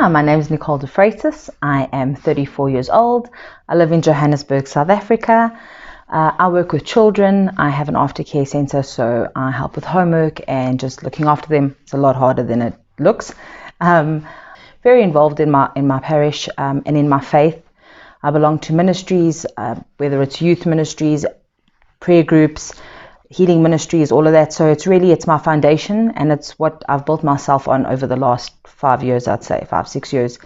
my name is Nicole. I am 34 years old. I live in Johannesburg, South Africa. I work with children. I have an aftercare center, so I help with homework and just looking after them. It's a lot harder than it looks. Very involved in my parish and in my faith. I belong to ministries, whether it's youth ministries, prayer groups, healing ministries, all of that. So it's my foundation, and it's what I've built myself on over the last 5 years, I'd say 5-6 years.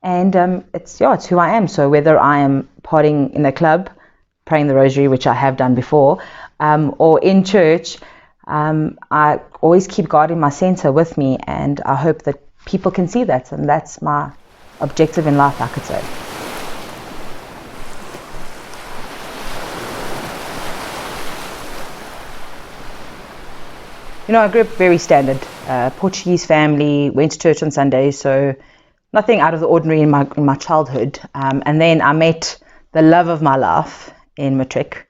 And it's who I am. So whether I am partying in a club, praying the rosary, which I have done before, or in church, I always keep God in my center with me, and I hope that people can see that, and that's my objective in life, I could say. I grew up very standard, Portuguese family, went to church on Sundays, so nothing out of the ordinary in my childhood. And then I met the love of my life in matric,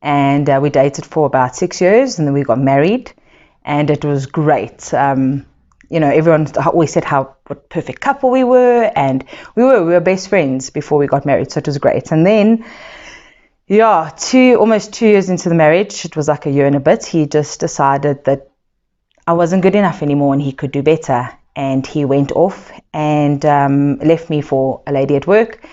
and we dated for about 6 years, and then we got married, and it was great. Everyone always said what perfect couple we were, and we were best friends before we got married, so it was great. And then almost 2 years into the marriage, it was like a year and a bit, he just decided that I wasn't good enough anymore and he could do better. And he went off and left me for a lady at work.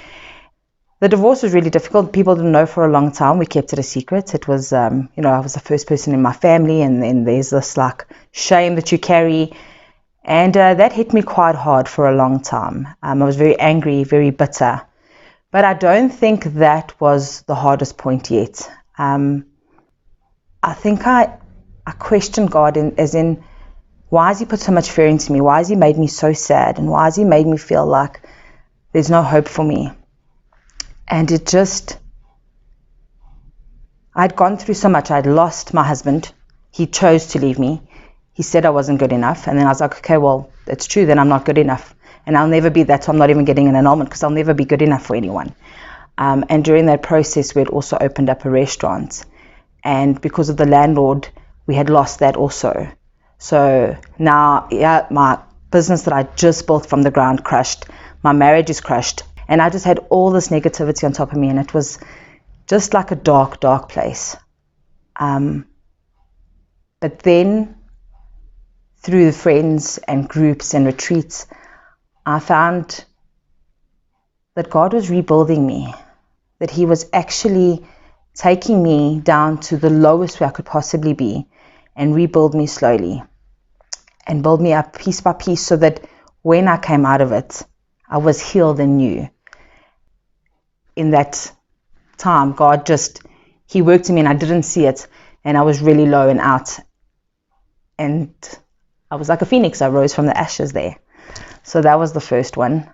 The divorce was really difficult. People didn't know for a long time. We kept it a secret. It was, I was the first person in my family, and then there's this like shame that you carry. And that hit me quite hard for a long time. I was very angry, very bitter. But I don't think that was the hardest point yet. I think I questioned God as in, why has he put so much fear into me? Why has he made me so sad? And why has he made me feel like there's no hope for me? And I'd gone through so much. I'd lost my husband. He chose to leave me. He said I wasn't good enough. And then I was like, okay, well, it's true, then I'm not good enough. And I'll never be that, so I'm not even getting an annulment because I'll never be good enough for anyone. And during that process, we had also opened up a restaurant. And because of the landlord, we had lost that also. So now, my business that I just built from the ground crushed. My marriage is crushed. And I just had all this negativity on top of me, and it was just like a dark, dark place. But then, through the friends and groups and retreats, I found that God was rebuilding me, that he was actually taking me down to the lowest where I could possibly be and rebuild me slowly and build me up piece by piece, so that when I came out of it, I was healed and new. In that time, God he worked in me and I didn't see it, and I was really low and out, and I was like a phoenix. I rose from the ashes there. So that was the first one.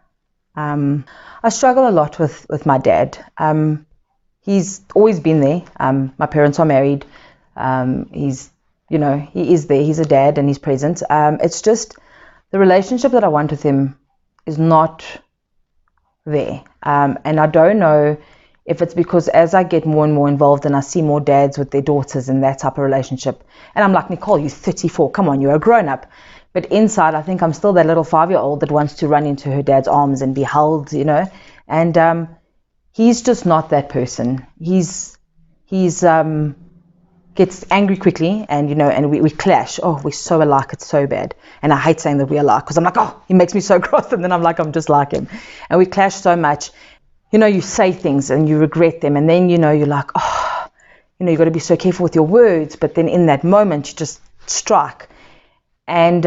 I struggle a lot with my dad. He's always been there. My parents are married. He is there. He's a dad and he's present. It's just the relationship that I want with him is not there. And I don't know if it's because as I get more and more involved and I see more dads with their daughters in that type of relationship, and I'm like, Nicole, you're 34. Come on, you're a grown up. But inside, I think I'm still that little 5-year-old that wants to run into her dad's arms and be held, And he's just not that person. He's gets angry quickly, and and we clash. Oh, we're so alike, it's so bad. And I hate saying that we're alike because I'm like, oh, he makes me so cross, and then I'm like, I'm just like him. And we clash so much. You say things and you regret them, and then you're like, oh, you got to be so careful with your words. But then in that moment, you just strike. And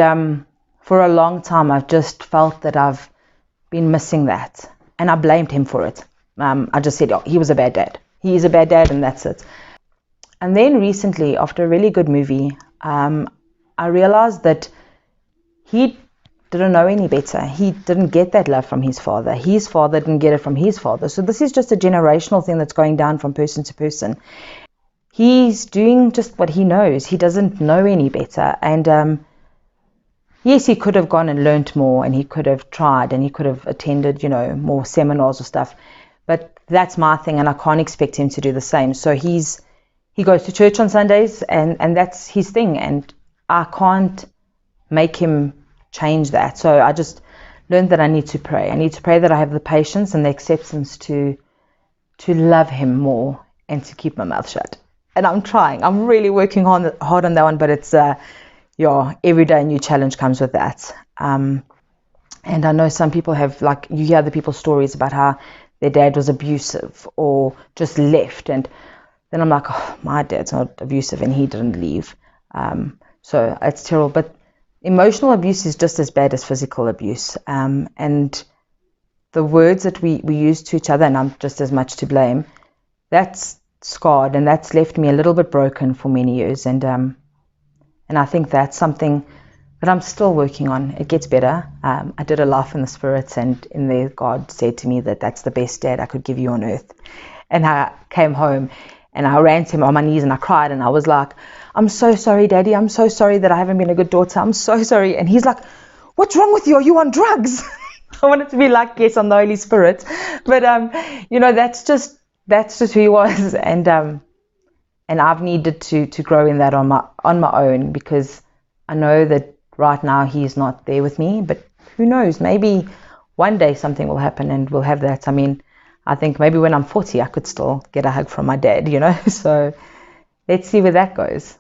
for a long time, I've just felt that I've been missing that. And I blamed him for it. I just said, oh, he was a bad dad. He is a bad dad, and that's it. And then recently, after a really good movie, I realized that he didn't know any better. He didn't get that love from his father. His father didn't get it from his father. So this is just a generational thing that's going down from person to person. He's doing just what he knows. He doesn't know any better. And yes, he could have gone and learnt more, and he could have tried, and he could have attended, more seminars or stuff. But that's my thing, and I can't expect him to do the same. So he goes to church on Sundays, and that's his thing, and I can't make him change that. So I just learned that I need to pray. I need to pray that I have the patience and the acceptance to love him more and to keep my mouth shut. And I'm trying. I'm really working hard on that one, but it's every day a new challenge comes with that. And I know some people have, like, you hear other people's stories about how their dad was abusive or just left, and then I'm like, oh, my dad's not abusive and he didn't leave. So it's terrible. But emotional abuse is just as bad as physical abuse. And the words that we use to each other, and I'm just as much to blame, that's scarred, and that's left me a little bit broken for many years. And I think that's something that I'm still working on. It gets better. I did a laugh in the spirits, and in there God said to me that that's the best dad I could give you on earth. And I came home and I ran to him on my knees and I cried, and I was like, I'm so sorry, Daddy. I'm so sorry that I haven't been a good daughter. I'm so sorry. And he's like, what's wrong with you? Are you on drugs? I wanted to be like, yes, I'm the Holy Spirit. But, that's just who he was. And I've needed to grow in that on my own, because I know that right now he's not there with me, but who knows, maybe one day something will happen and we'll have that. I mean, I think maybe when I'm 40, I could still get a hug from my dad, so let's see where that goes.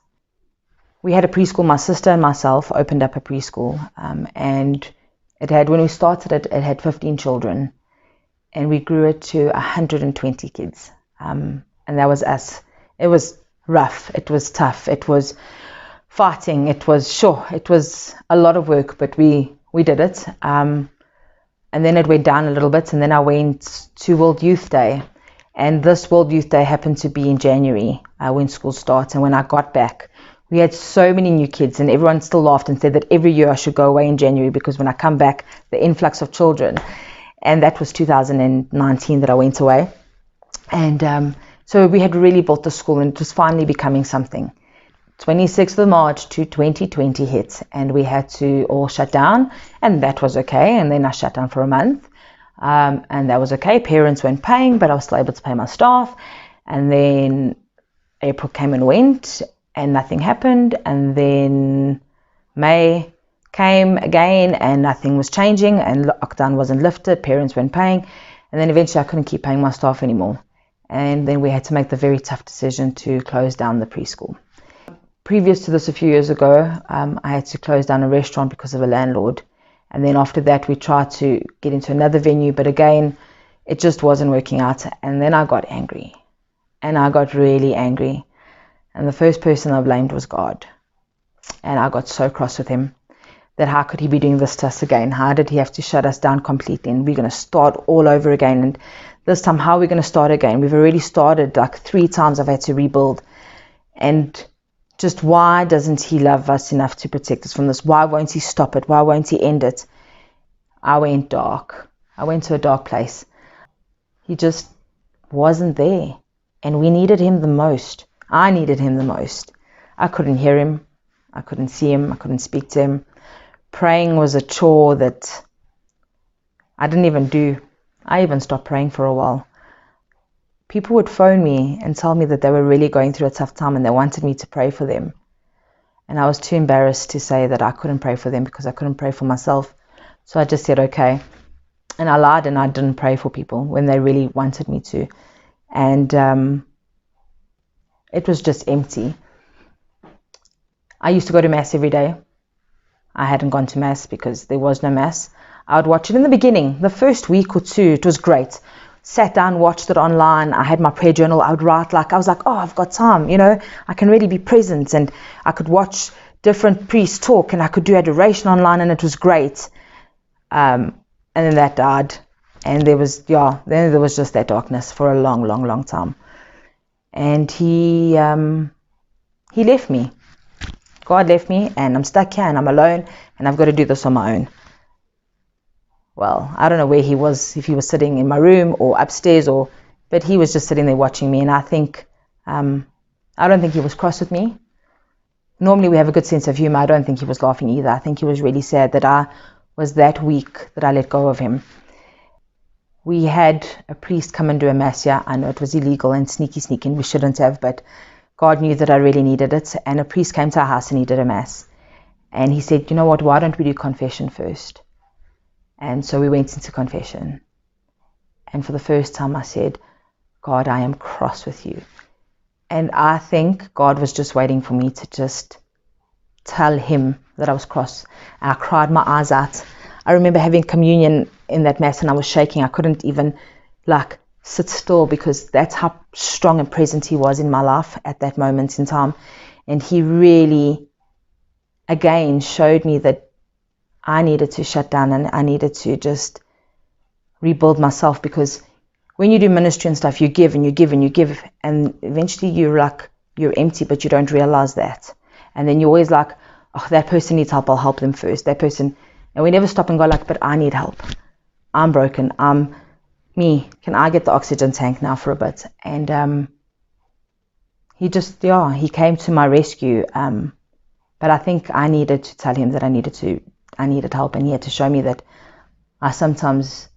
We had a preschool. My sister and myself opened up a preschool, and when we started it had 15 children, and we grew it to 120 kids, and that was us. It was rough, it was tough, it was fighting, it was a lot of work, but we did it. And then it went down a little bit, and then I went to World Youth Day, and this World Youth Day happened to be in January when school starts. And when I got back, we had so many new kids, and everyone still laughed and said that every year I should go away in January, because when I come back, the influx of children. And that was 2019 that I went away. And so we had really built the school, and it was finally becoming something. 26th of March to 2020 hit, and we had to all shut down, and that was okay. And then I shut down for a month, and that was okay. Parents weren't paying, but I was still able to pay my staff. And then April came and went, and nothing happened. And then May came again, and nothing was changing, and lockdown wasn't lifted. Parents weren't paying, and then eventually I couldn't keep paying my staff anymore. And then we had to make the very tough decision to close down the preschool. Previous to this, a few years ago, I had to close down a restaurant because of a landlord. And then after that, we tried to get into another venue, but again, it just wasn't working out. And then I got angry, and I got really angry. And the first person I blamed was God. And I got so cross with him that how could he be doing this to us again? How did he have to shut us down completely? And we're going to start all over again. And this time, how are we going to start again? We've already started like 3 times. I've had to rebuild. And just why doesn't he love us enough to protect us from this? Why won't he stop it? Why won't he end it? I went dark. I went to a dark place. He just wasn't there. And we needed him the most. I needed him the most. I couldn't hear him. I couldn't see him. I couldn't speak to him. Praying was a chore that I didn't even do. I even stopped praying for a while. People would phone me and tell me that they were really going through a tough time and they wanted me to pray for them. And I was too embarrassed to say that I couldn't pray for them because I couldn't pray for myself. So I just said, okay. And I lied and I didn't pray for people when they really wanted me to. And it was just empty. I used to go to Mass every day. I hadn't gone to Mass because there was no Mass. I would watch it in the beginning. The first week or two, it was great. Sat down, watched it online. I had my prayer journal. I would write I was like, oh, I've got time, I can really be present. And I could watch different priests talk and I could do adoration online and it was great. And then that died. And there was just that darkness for a long, long, long time. And he left me. God left me and I'm stuck here and I'm alone and I've got to do this on my own. Well, I don't know where he was, if he was sitting in my room or upstairs but he was just sitting there watching me. And I think, I don't think he was cross with me. Normally we have a good sense of humor. I don't think he was laughing either. I think he was really sad that I was that weak that I let go of him. We had a priest come and do a Mass here. I know it was illegal and sneaking. We shouldn't have, but God knew that I really needed it. And a priest came to our house and he did a Mass. And he said, you know what, why don't we do confession first? And so we went into confession. And for the first time I said, God, I am cross with you. And I think God was just waiting for me to just tell him that I was cross. I cried my eyes out. I remember having communion in that mass and I was shaking. I couldn't even sit still because that's how strong and present he was in my life at that moment in time. And he really, again, showed me that I needed to shut down and I needed to just rebuild myself, because when you do ministry and stuff, you give and you give and you give, and eventually you're empty, but you don't realize that. And then you're always like, oh, that person needs help, I'll help them first. That person, and we never stop and go but I need help. I'm broken. I'm me. Can I get the oxygen tank now for a bit? And he came to my rescue. But I think I needed to tell him that I needed help, and he had to show me that I sometimes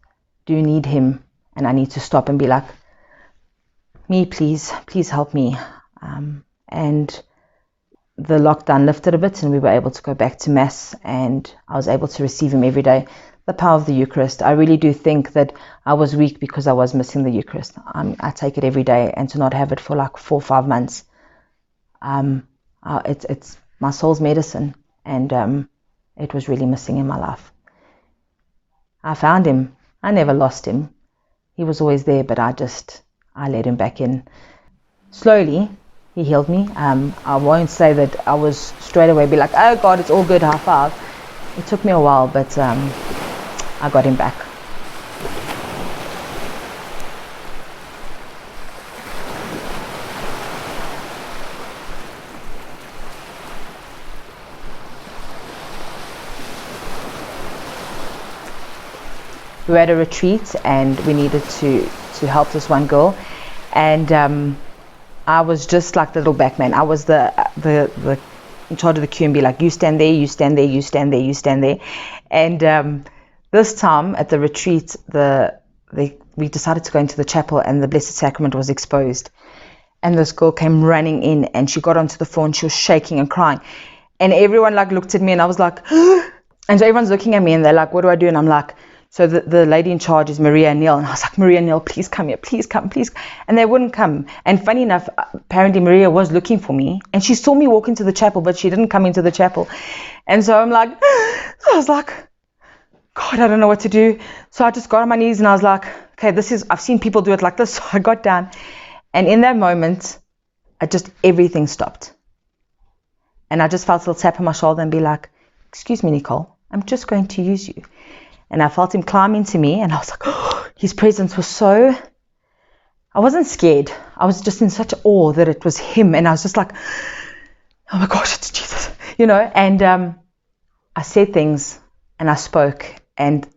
do need him. And I need to stop and be like, me, please help me. And the lockdown lifted a bit and we were able to go back to Mass, and I was able to receive him every day. The power of the Eucharist. I really do think that I was weak because I was missing the Eucharist. I take it every day, and to not have it for 4 or 5 months, it's my soul's medicine, and it was really missing in my life. I found him. I never lost him. He was always there, but I let him back in. Slowly, he healed me. I won't say that I was straight away be like, oh God, it's all good, high five. It took me a while, but I got him back. We were at a retreat and we needed to help this one girl, and I was just like the little back man. I was the in charge of the queue and be like, you stand there, you stand there, you stand there, you stand there. And this time at the retreat, we decided to go into the chapel, and the Blessed Sacrament was exposed. And this girl came running in, and she got onto the floor and she was shaking and crying. And everyone looked at me, and I was like, and so everyone's looking at me and they're like, what do I do? And I'm like, so the lady in charge is Maria and Neil. And I was like, Maria and Neil, please come here, please come, please. And they wouldn't come. And funny enough, apparently Maria was looking for me, and she saw me walk into the chapel, but she didn't come into the chapel. And so I was like, God, I don't know what to do. So I just got on my knees and I was like, okay, I've seen people do it like this. So I got down, and in that moment, everything stopped. And I just felt a little tap on my shoulder and be like, excuse me, Nicole, I'm just going to use you. And I felt him climb into me, and I was like, oh, his presence was so, I wasn't scared. I was just in such awe that it was him. And I was just like, oh my gosh, it's Jesus, and I said things and I spoke and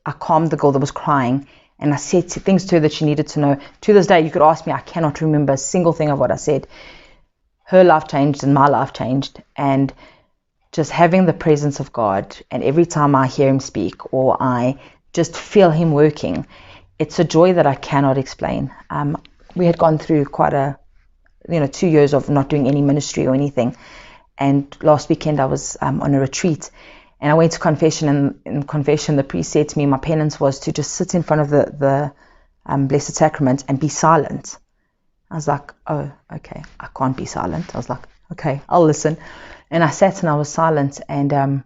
I calmed the girl that was crying, and I said things to her that she needed to know. To this day, you could ask me, I cannot remember a single thing of what I said. Her life changed and my life changed, and just having the presence of God, and every time I hear him speak or I just feel him working, it's a joy that I cannot explain. We had gone through quite 2 years of not doing any ministry or anything, and last weekend I was on a retreat, and I went to confession, and in confession the priest said to me my penance was to just sit in front of the Blessed Sacrament and be silent. I was like, oh, okay, I can't be silent. I was like, okay, I'll listen. And I sat and I was silent, and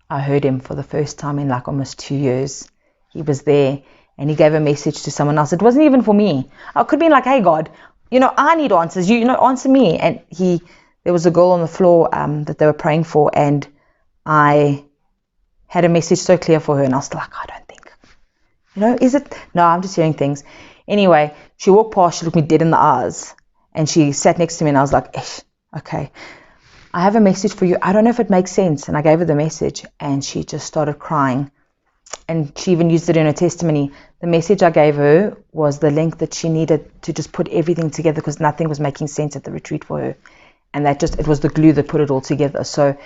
I heard him for the first time in almost 2 years. He was there, and he gave a message to someone else. It wasn't even for me. I could be like, hey God, I need answers. Answer me. And there was a girl on the floor that they were praying for, and I had a message so clear for her, and I was like, I don't think, is it? No, I'm just hearing things. Anyway, she walked past, she looked me dead in the eyes, and she sat next to me, and I was like, okay, I have a message for you. I don't know if it makes sense. And I gave her the message, and she just started crying. And she even used it in her testimony. The message I gave her was the link that she needed to just put everything together, because nothing was making sense at the retreat for her. And it was the glue that put it all together. So,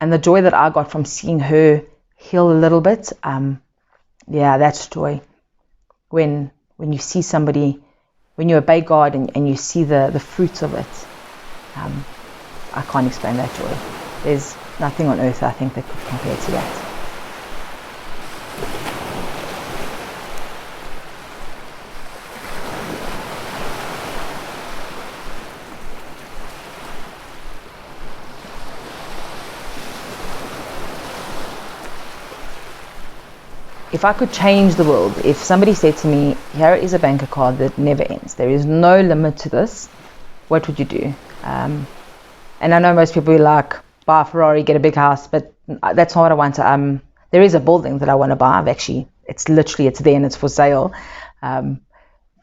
and the joy that I got from seeing her heal a little bit, that's joy. When you see somebody, when you obey God and you see the fruits of it, I can't explain that joy. There's nothing on earth, I think, that could compare to that. if I could change the world, if somebody said to me, here is a bank card that never ends, there is no limit to this, what would you do? And I know most people are like, buy a Ferrari, get a big house, but that's not what I want. There is a building that I want to buy. It's there and it's for sale. A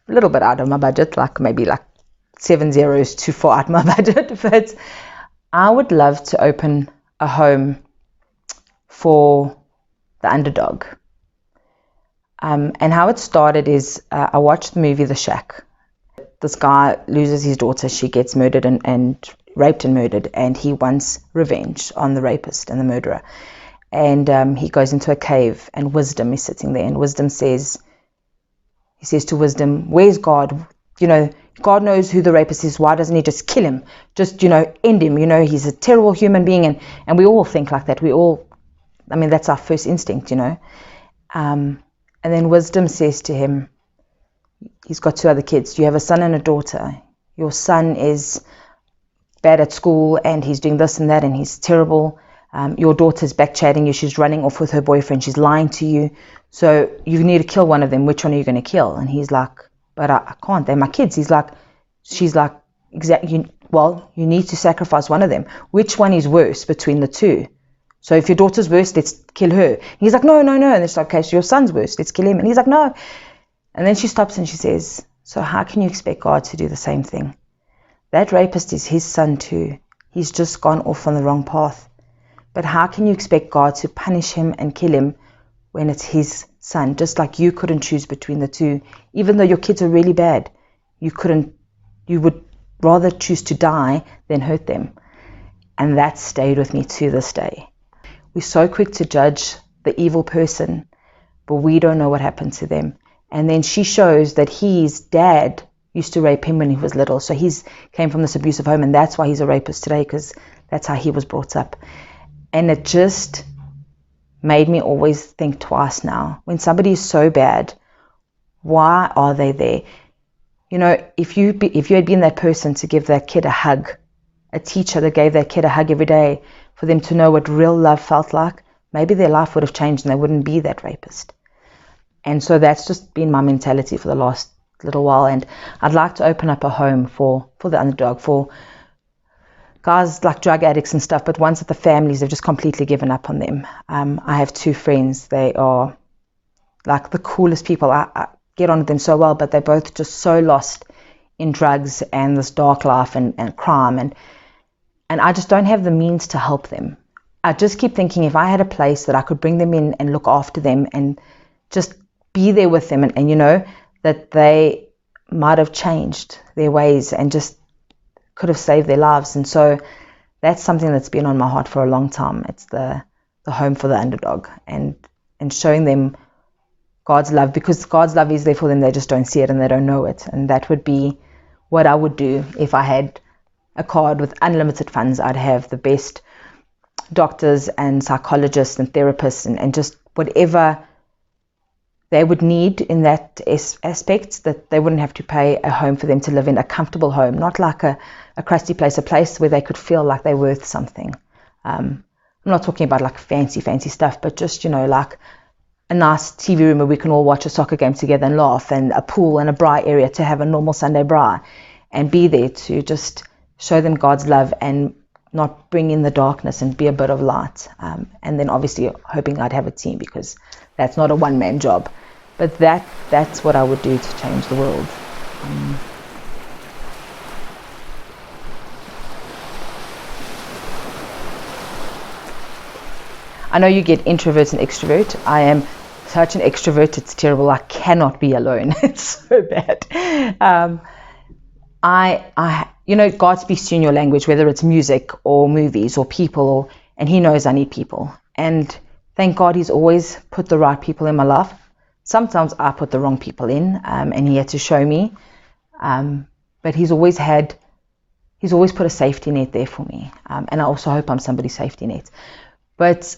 little bit out of my budget, like maybe like 7 zeros too far out of my budget, but I would love to open a home for the underdog. And how it started is I watched the movie The Shack. This guy loses his daughter. She gets murdered and raped and murdered, and he wants revenge on the rapist and the murderer. And he goes into a cave, and Wisdom is sitting there, and Wisdom says to Wisdom, where's God? God knows who the rapist is. Why doesn't he just kill him? Just, end him. He's a terrible human being. And we all think like that. That's our first instinct, And then Wisdom says to him, he's got 2 other kids. You have a son and a daughter. Your son is bad at school and he's doing this and that and he's terrible. Your daughter's back chatting you. She's running off with her boyfriend. She's lying to you. So you need to kill one of them. Which one are you going to kill? And he's like, but I can't. They're my kids. She's like, exactly. Well, you need to sacrifice one of them. Which one is worse between the 2? So if your daughter's worse, let's kill her. And he's like, no. And it's like, okay, so your son's worse. Let's kill him. And he's like, no. And then she stops and she says, so how can you expect God to do the same thing? That rapist is his son too. He's just gone off on the wrong path. But how can you expect God to punish him and kill him when it's his son? Just like you couldn't choose between the 2. Even though your kids are really bad, you would rather choose to die than hurt them. And that stayed with me to this day. We're so quick to judge the evil person, but we don't know what happened to them. And then she shows that his dad used to rape him when he was little. So he's came from this abusive home, and that's why he's a rapist today, because that's how he was brought up. And it just made me always think twice now. When somebody is so bad, why are they there? If you had been that person to give that kid a hug, a teacher that gave that kid a hug every day for them to know what real love felt like, maybe their life would have changed and they wouldn't be that rapist. And so that's just been my mentality for the last little while. And I'd like to open up a home for the underdog, for guys like drug addicts and stuff, but ones that the families have just completely given up on them. I have 2 friends. They are like the coolest people. I get on with them so well, but they're both just so lost in drugs and this dark life and crime. And I just don't have the means to help them. I just keep thinking if I had a place that I could bring them in and look after them and just be there with them and that they might have changed their ways and just could have saved their lives. And so that's something that's been on my heart for a long time. It's the home for the underdog and showing them God's love, because God's love is there for them. They just don't see it and they don't know it. And that would be what I would do if I had a card with unlimited funds. I'd have the best doctors and psychologists and therapists and just whatever they would need in that aspect, that they wouldn't have to pay a home for them to live in, a comfortable home, not like a crusty place, a place where they could feel like they're worth something. I'm not talking about like fancy stuff, but just, like a nice TV room where we can all watch a soccer game together and laugh, and a pool and a braai area to have a normal Sunday braai, and be there to just show them God's love and not bring in the darkness and be a bit of light. And then obviously hoping I'd have a team, because that's not a one-man job. But that's what I would do to change the world. I know you get introvert and extrovert. I am such an extrovert, it's terrible. I cannot be alone. It's so bad. God speaks to you in your language, whether it's music or movies or people, and he knows I need people. And thank God he's always put the right people in my life. Sometimes I put the wrong people in, and he had to show me. But he's always put a safety net there for me. And I also hope I'm somebody's safety net. But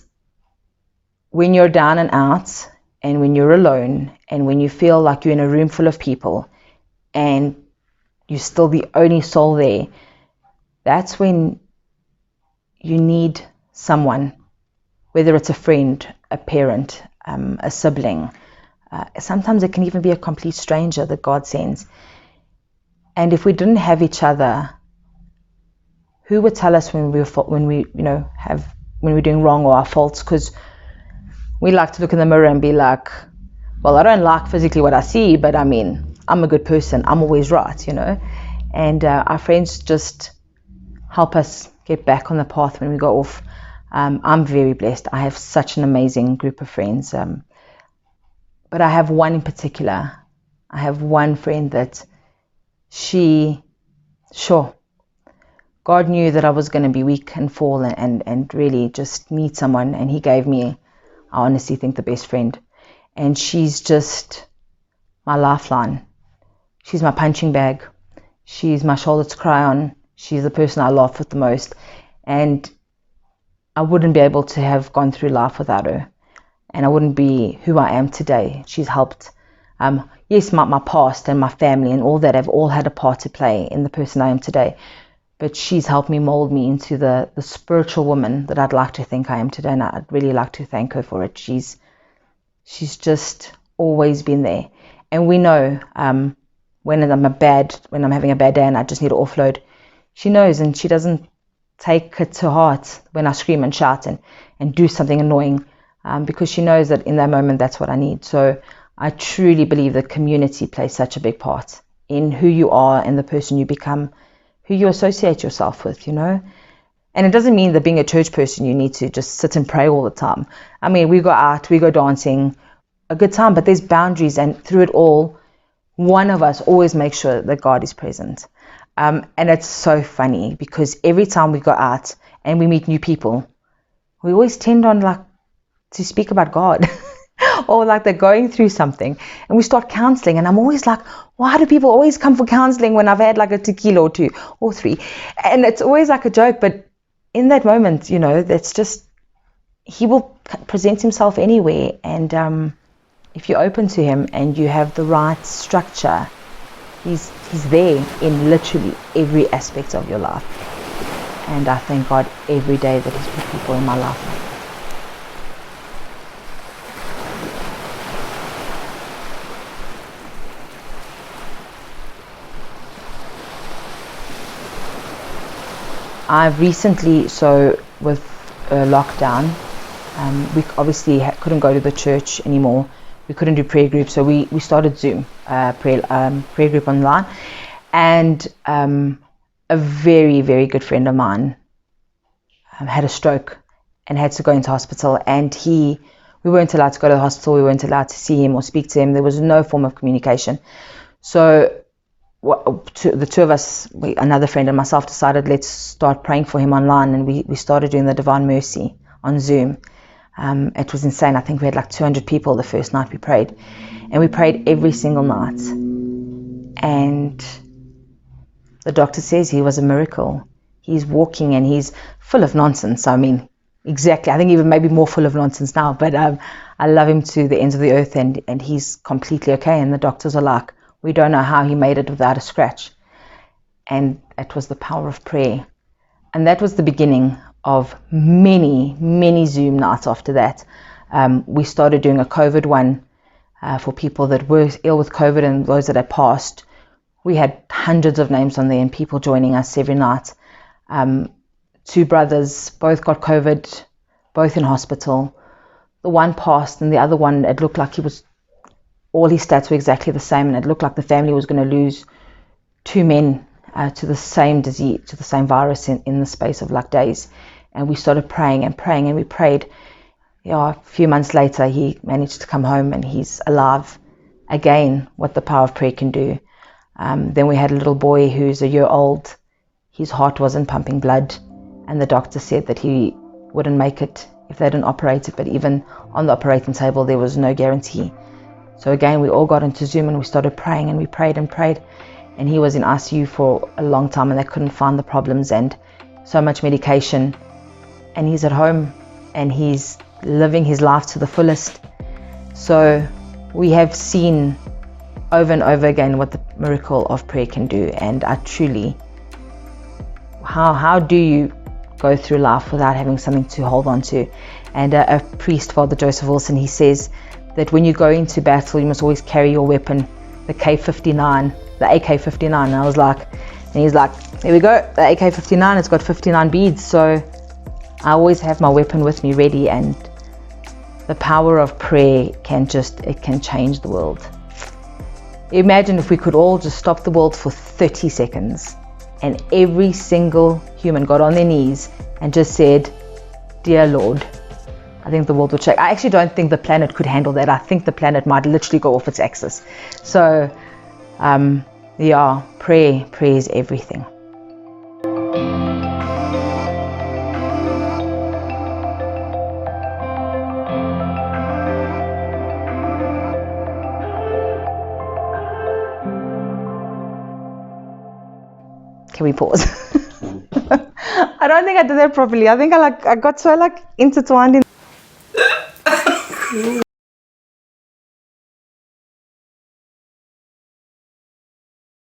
when you're down and out, and when you're alone, and when you feel like you're in a room full of people, and you're still the only soul there, that's when you need someone, whether it's a friend, a parent, a sibling. Sometimes it can even be a complete stranger that God sends. And if we didn't have each other, who would tell us when we're doing wrong or our faults? Because we like to look in the mirror and be like, well, I don't like physically what I see, but I mean, I'm a good person. I'm always right, And our friends just help us get back on the path when we go off. I'm very blessed. I have such an amazing group of friends. But I have one in particular. I have one friend that God knew that I was going to be weak and fall and really just need someone. And he gave me, I honestly think, the best friend. And she's just my lifeline. She's my punching bag. She's my shoulder to cry on. She's the person I laugh with the most. And I wouldn't be able to have gone through life without her. And I wouldn't be who I am today. She's helped. Yes, my past and my family and all that have all had a part to play in the person I am today. But she's helped me mold me into the spiritual woman that I'd like to think I am today. And I'd really like to thank her for it. She's just always been there. And we know when I'm having a bad day and I just need to offload, she knows, and she doesn't take it to heart when I scream and shout and do something annoying, because she knows that in that moment that's what I need. So I truly believe that community plays such a big part in who you are and the person you become, who you associate yourself with, And it doesn't mean that being a church person you need to just sit and pray all the time. I mean, we go out, we go dancing, a good time, but there's boundaries, and through it all, one of us always makes sure that God is present. And it's so funny because every time we go out and we meet new people, we always tend on to speak about God or they're going through something, and we start counseling, and I'm always like, why do people always come for counseling when I've had a tequila or 2 or 3? And it's always a joke, but in that moment, that's just, he will present himself anywhere. And if you're open to him and you have the right structure, he's there in literally every aspect of your life. And I thank God every day that he's put people in my life. I've recently, with lockdown, we obviously couldn't go to the church anymore. We couldn't do prayer groups, so we started Zoom prayer group online. And a very, very good friend of mine had a stroke and had to go into hospital. And we weren't allowed to go to the hospital. We weren't allowed to see him or speak to him. There was no form of communication. So the two of us, another friend and myself, decided let's start praying for him online, and we started doing the Divine Mercy on Zoom. It was insane. I think we had 200 people the first night we prayed, and we prayed every single night. And the doctor says he was a miracle. He's walking and he's full of nonsense. I mean, exactly. I think even maybe more full of nonsense now, but I love him to the ends of the earth, and he's completely okay. And the doctors are like, we don't know how he made it without a scratch. And it was the power of prayer. And that was the beginning of many, many Zoom nights after that. We started doing a COVID one for people that were ill with COVID and those that had passed. We had hundreds of names on there and people joining us every night. 2 brothers, both got COVID, both in hospital. The one passed and the other one, it looked like all his stats were exactly the same, and it looked like the family was going to lose 2 men to the same disease, to the same virus in the space of days. And we started praying and praying, and we prayed. A few months later, he managed to come home and he's alive again, what the power of prayer can do. Then we had a little boy who's a year old. His heart wasn't pumping blood, and the doctor said that he wouldn't make it if they didn't operate it, but even on the operating table, there was no guarantee. So again, we all got into Zoom and we started praying, and we prayed and prayed. And he was in ICU for a long time, and they couldn't find the problems, and so much medication. And he's at home and he's living his life to the fullest. So we have seen over and over again what the miracle of prayer can do. And I truly, how do you go through life without having something to hold on to. And a priest, Father Joseph Wilson, he says that when you go into battle, you must always carry your weapon, the K59, the AK-59. And I was like, and he's like, there we go, the AK-59, it's got 59 beads. So I always have my weapon with me ready, and the power of prayer can change the world. Imagine if we could all just stop the world for 30 seconds and every single human got on their knees and just said, "Dear Lord." I think the world would shake. I actually don't think the planet could handle that. I think the planet might literally go off its axis. So, yeah, prayer is everything. Can we pause? I don't think I did that properly. I think I got so intertwined in